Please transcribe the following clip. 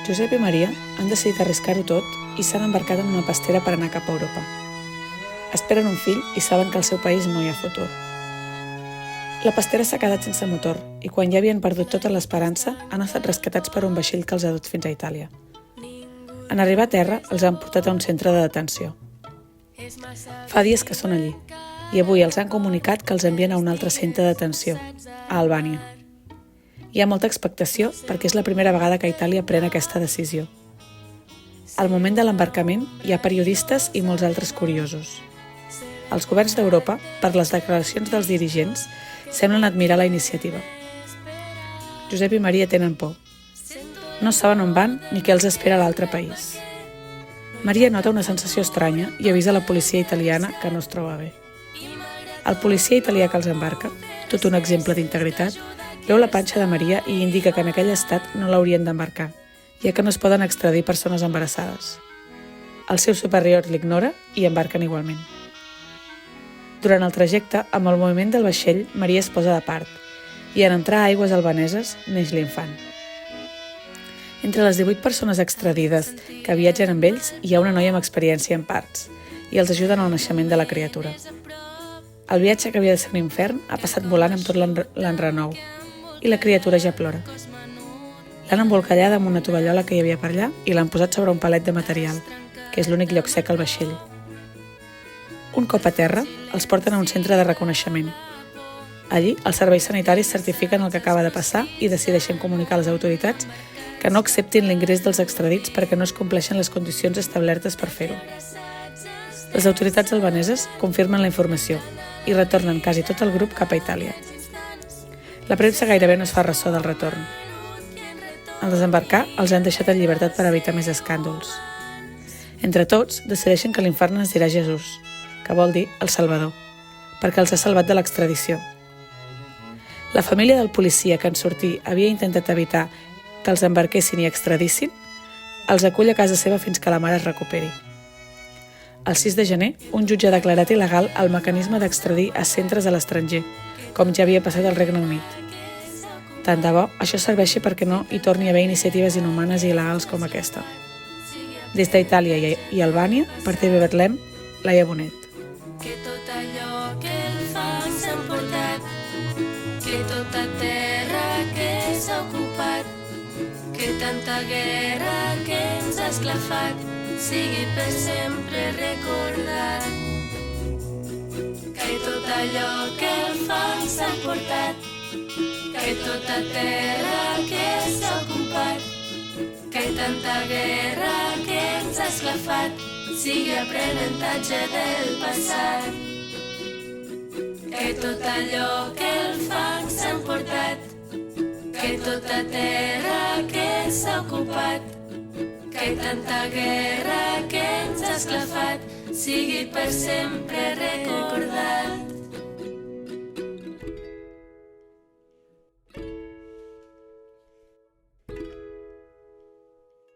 Josep i Maria han decidit arriscar-ho tot i s'han embarcat en una pastera per anar cap a Europa. Esperen un fill i saben que al seu país no hi ha futur. La pastera s'ha quedat sense motor i quan ja havien perdut tota l'esperança han estat rescatats per un vaixell que els ha dut fins a Itàlia. En arribar a terra els han portat a un centre de detenció. Fa dies que són allí i avui els han comunicat que els envien a un altre centre de detenció, a Albània. Hi ha molta expectació perquè és la primera vegada que Itàlia pren aquesta decisió. Al moment de l'embarcament hi ha periodistes i molts altres curiosos. Els governs d'Europa, per les declaracions dels dirigents, semblen admirar la iniciativa. Josep i Maria tenen por. No saben on van ni què els espera a l'altre país. Maria nota una sensació estranya i avisa la policia italiana que no es troba bé. El policia italià que els embarca, tot un exemple d'integritat, veu la panxa de Maria i indica que en aquell estat no l'haurien d'embarcar, ja que no es poden extradir persones embarassades. El seu superior l'ignora i embarquen igualment. Durant el trajecte, amb el moviment del vaixell, Maria es posa de part i en entrar a aigües albaneses neix l'infant. Entre les 18 persones extradides que viatgen amb ells hi ha una noia amb experiència en parts i els ajuden al naixement de la criatura. El viatge que havia de ser un infern ha passat volant amb tot l'enrenou i la criatura ja plora. L'han embolcallada amb una tovallola que hi havia per allà i l'han posat sobre un palet de material, que és l'únic lloc sec al vaixell. Un cop a terra, els porten a un centre de reconeixement. Allí, els serveis sanitaris certifiquen el que acaba de passar i decideixen comunicar a les autoritats que no acceptin l'ingrés dels extradits perquè no es compleixen les condicions establertes per fer-ho. Les autoritats albaneses confirmen la informació i retornen quasi tot el grup cap a Itàlia. La premsa gairebé no es fa ressò del retorn. Al desembarcar, els han deixat en llibertat per evitar més escàndols. Entre tots, decideixen que l'infern es dirà Jesús, que vol dir el Salvador, perquè els ha salvat de l'extradició. La família del policia que en sortir havia intentat evitar que els embarquessin i extradissin, els acull a casa seva fins que la mare es recuperi. El 6 de gener, un jutge ha declarat il·legal el mecanisme d'extradir a centres a l'estranger, com ja havia passat al Regne Unit. Tant de bo, això serveixi perquè no hi torni a haver iniciatives inhumanes i il·legals com aquesta. Des d'Itàlia i Albània, per TV Betlem, Laia Bonet. Que tot allò que el fang s'ha emportat, que tota terra que s'ha ocupat, que tanta guerra que ens ha esclafat, sigui per sempre recordat. Que tot allò que el fang s'ha emportat, que tota terra que s'ha ocupat, que tanta guerra que ens ha esclafat, sigui aprenentatge del passat. Que tot allò que el fang s'ha emportat, que tota terra que s'ha ocupat, que tanta guerra que ens ha esclafat, sigui per sempre recordat.